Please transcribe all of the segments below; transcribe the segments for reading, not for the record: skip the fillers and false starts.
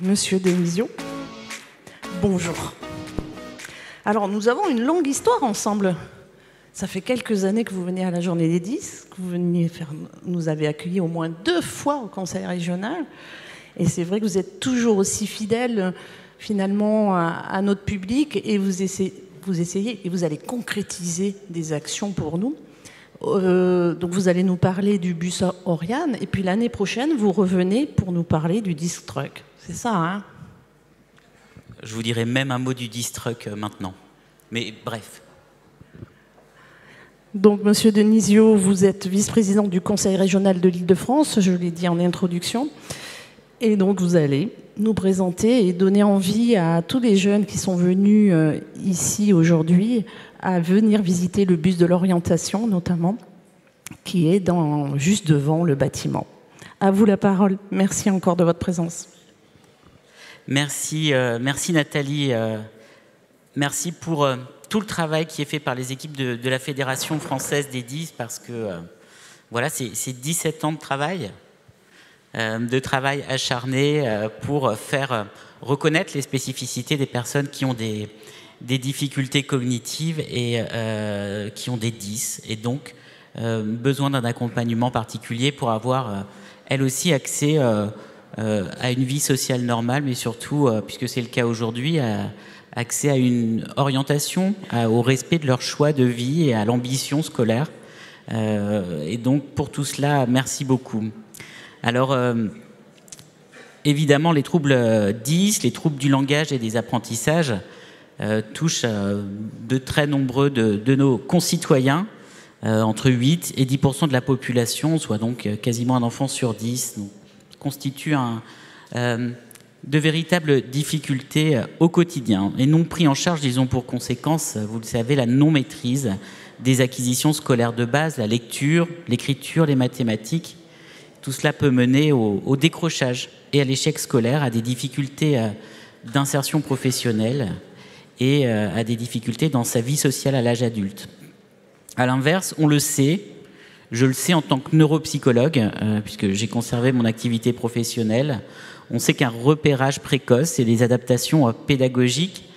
Monsieur Denisio. Bonjour. Alors, nous avons une longue histoire ensemble. Ça fait quelques années que vous venez à la Journée des 10, que nous avez accueillis au moins 2 fois au Conseil régional. Et c'est vrai que vous êtes toujours aussi fidèle, finalement, à notre public, et vous essayez et vous allez concrétiser des actions pour nous. Donc vous allez nous parler du bus Oriane, et puis l'année prochaine, vous revenez pour nous parler du disc truck. C'est ça, hein? Je vous dirai même un mot du disc truck maintenant. Mais bref. Donc, Monsieur Denisio, vous êtes vice-président du Conseil régional de l'Île-de-France, je l'ai dit en introduction. Et donc, vous allez nous présenter et donner envie à tous les jeunes qui sont venus ici aujourd'hui à venir visiter le bus de l'orientation, notamment, qui est juste devant le bâtiment. À vous la parole. Merci encore de votre présence. Merci, merci Nathalie. Merci pour tout le travail qui est fait par les équipes de la Fédération française des 10, parce que voilà, c'est 17 ans de travail acharné pour faire reconnaître les spécificités des personnes qui ont des difficultés cognitives et qui ont des 10, et donc besoin d'un accompagnement particulier pour avoir elles aussi accès à une vie sociale normale, mais surtout, puisque c'est le cas aujourd'hui, accès à une orientation, au respect de leur choix de vie et à l'ambition scolaire. Et donc, pour tout cela, merci beaucoup. Alors, évidemment, les troubles 10, les troubles du langage et des apprentissages touchent de très nombreux de nos concitoyens, entre 8 et 10% de la population, soit donc quasiment un enfant sur 10, donc, constitue de véritables difficultés au quotidien et non pris en charge, disons pour conséquence, vous le savez, la non-maîtrise des acquisitions scolaires de base, la lecture, l'écriture, les mathématiques. Tout cela peut mener au décrochage et à l'échec scolaire, à des difficultés d'insertion professionnelle et à des difficultés dans sa vie sociale à l'âge adulte. À l'inverse, on le sait, je le sais en tant que neuropsychologue, puisque j'ai conservé mon activité professionnelle, on sait qu'un repérage précoce et des adaptations pédagogiques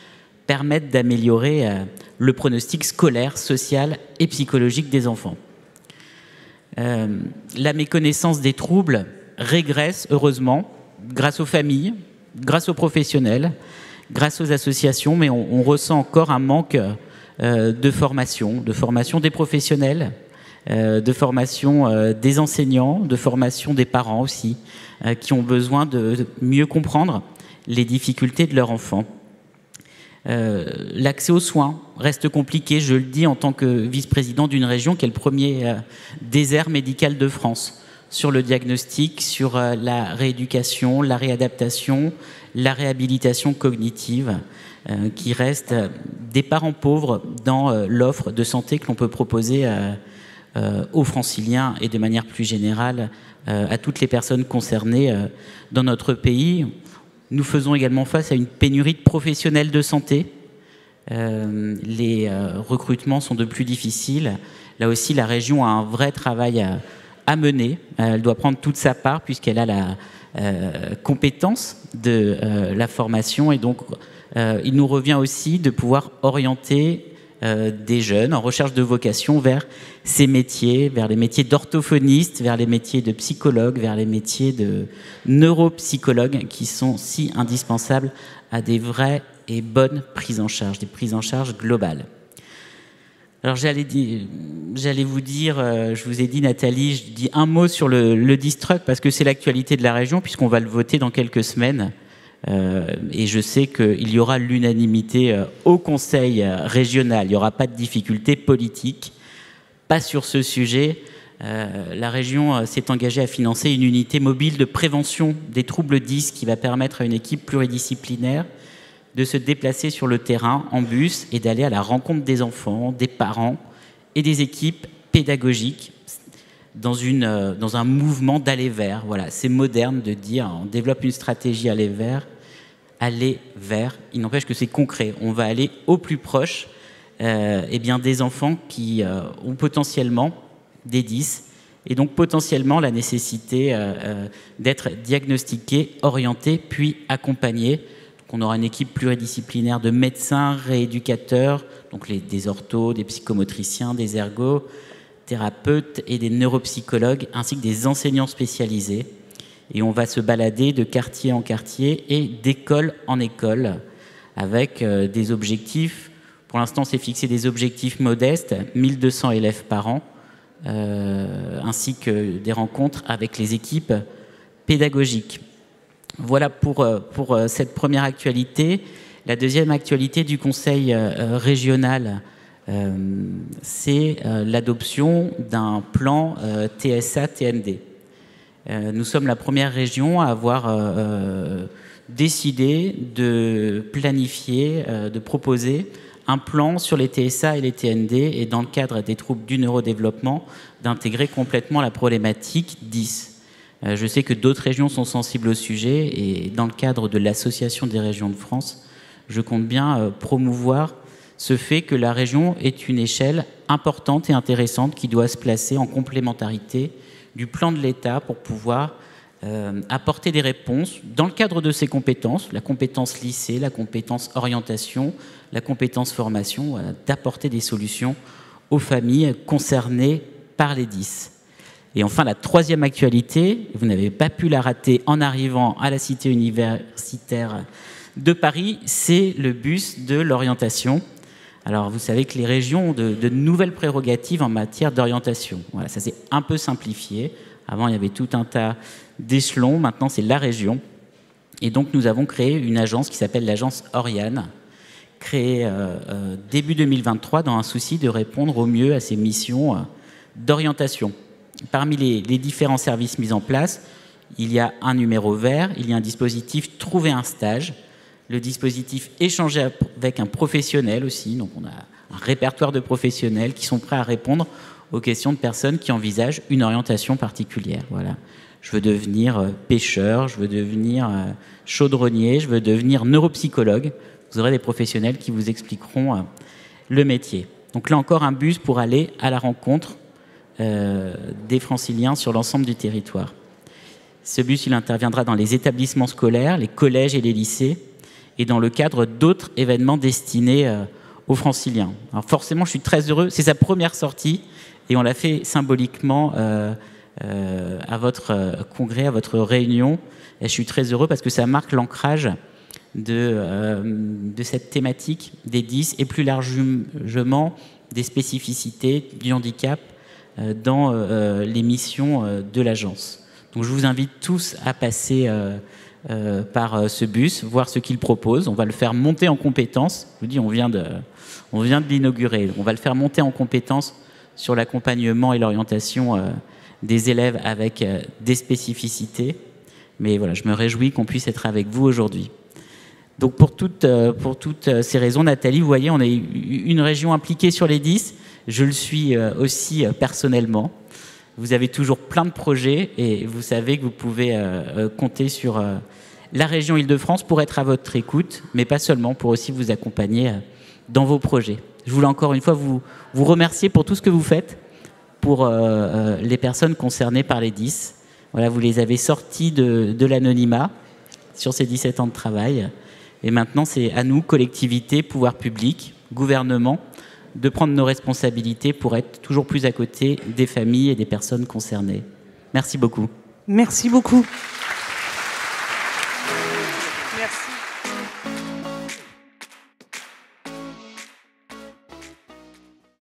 permettent d'améliorer le pronostic scolaire, social et psychologique des enfants. La méconnaissance des troubles régresse, heureusement, grâce aux familles, grâce aux professionnels, grâce aux associations, mais on ressent encore un manque de formation des professionnels, de formation des enseignants, de formation des parents aussi, qui ont besoin de mieux comprendre les difficultés de leurs enfants. L'accès aux soins reste compliqué, je le dis en tant que vice-président d'une région qui est le premier désert médical de France, sur le diagnostic, sur la rééducation, la réadaptation, la réhabilitation cognitive, qui restent des parents pauvres dans l'offre de santé que l'on peut proposer aux franciliens et de manière plus générale à toutes les personnes concernées dans notre pays. Nous faisons également face à une pénurie de professionnels de santé. Les recrutements sont de plus difficiles. Là aussi, la région a un vrai travail à mener. Elle doit prendre toute sa part puisqu'elle a la compétence de la formation, et donc il nous revient aussi de pouvoir orienter des jeunes en recherche de vocation vers ces métiers, vers les métiers d'orthophoniste, vers les métiers de psychologue, vers les métiers de neuropsychologue, qui sont si indispensables à des vraies et bonnes prises en charge, des prises en charge globales. Alors j'allais vous dire, je vous ai dit Nathalie, je dis un mot sur le disc truck parce que c'est l'actualité de la région puisqu'on va le voter dans quelques semaines. Et je sais qu'il y aura l'unanimité au Conseil régional. Il n'y aura pas de difficulté politique, pas sur ce sujet. La région s'est engagée à financer une unité mobile de prévention des troubles 10 qui va permettre à une équipe pluridisciplinaire de se déplacer sur le terrain en bus et d'aller à la rencontre des enfants, des parents et des équipes pédagogiques dans un mouvement d'aller vers. Voilà, c'est moderne de dire on développe une stratégie aller vers. Il n'empêche que c'est concret. On va aller au plus proche des enfants qui ont potentiellement des 10 et donc potentiellement la nécessité d'être diagnostiqué, orienté, puis accompagné. Donc on aura une équipe pluridisciplinaire de médecins, rééducateurs, donc des orthos, des psychomotriciens, des ergothérapeutes et des neuropsychologues, ainsi que des enseignants spécialisés. Et on va se balader de quartier en quartier et d'école en école avec des objectifs. Pour l'instant, c'est fixé des objectifs modestes, 1200 élèves par an, ainsi que des rencontres avec les équipes pédagogiques. Voilà pour cette première actualité. La deuxième actualité du Conseil régional, c'est l'adoption d'un plan TSA-TND. Nous sommes la première région à avoir décidé de planifier, de proposer un plan sur les TSA et les TND et dans le cadre des troubles du neurodéveloppement, d'intégrer complètement la problématique 10. Je sais que d'autres régions sont sensibles au sujet et dans le cadre de l'Association des régions de France, je compte bien promouvoir ce fait que la région est une échelle importante et intéressante qui doit se placer en complémentarité du plan de l'État pour pouvoir apporter des réponses dans le cadre de ses compétences, la compétence lycée, la compétence orientation, la compétence formation, d'apporter des solutions aux familles concernées par les 10. Et enfin, la troisième actualité, vous n'avez pas pu la rater en arrivant à la cité universitaire de Paris, c'est le bus de l'orientation. Alors, vous savez que les régions ont de nouvelles prérogatives en matière d'orientation. Voilà, ça s'est un peu simplifié. Avant, il y avait tout un tas d'échelons. Maintenant, c'est la région. Et donc, nous avons créé une agence qui s'appelle l'agence Oriane, créée début 2023 dans un souci de répondre au mieux à ces missions d'orientation. Parmi les différents services mis en place, il y a un numéro vert, il y a un dispositif « Trouver un stage », le dispositif « Échanger avec un professionnel » aussi. Donc on a un répertoire de professionnels qui sont prêts à répondre aux questions de personnes qui envisagent une orientation particulière. Voilà. Je veux devenir pêcheur, je veux devenir chaudronnier, je veux devenir neuropsychologue. Vous aurez des professionnels qui vous expliqueront le métier. Donc là encore, un bus pour aller à la rencontre des franciliens sur l'ensemble du territoire. Ce bus, il interviendra dans les établissements scolaires, les collèges et les lycées, et dans le cadre d'autres événements destinés aux franciliens. Alors forcément, je suis très heureux. C'est sa première sortie, et on l'a fait symboliquement à votre congrès, à votre réunion. Et je suis très heureux parce que ça marque l'ancrage de cette thématique des 10 et plus largement des spécificités du handicap dans les missions de l'agence. Donc je vous invite tous à passer par ce bus, voir ce qu'il propose. On va le faire monter en compétences. Je vous dis, on vient de l'inaugurer. On va le faire monter en compétences sur l'accompagnement et l'orientation des élèves avec des spécificités. Mais voilà, je me réjouis qu'on puisse être avec vous aujourd'hui. Donc pour toutes ces raisons, Nathalie, vous voyez, on est une région impliquée sur les 10. Je le suis aussi personnellement. Vous avez toujours plein de projets et vous savez que vous pouvez compter sur la région Île-de-France pour être à votre écoute, mais pas seulement, pour aussi vous accompagner dans vos projets. Je voulais encore une fois vous remercier pour tout ce que vous faites pour les personnes concernées par les 10. Voilà, vous les avez sortis de l'anonymat sur ces 17 ans de travail. Et maintenant, c'est à nous, collectivités, pouvoirs publics, gouvernement, de prendre nos responsabilités pour être toujours plus à côté des familles et des personnes concernées. Merci beaucoup. Merci beaucoup. Merci.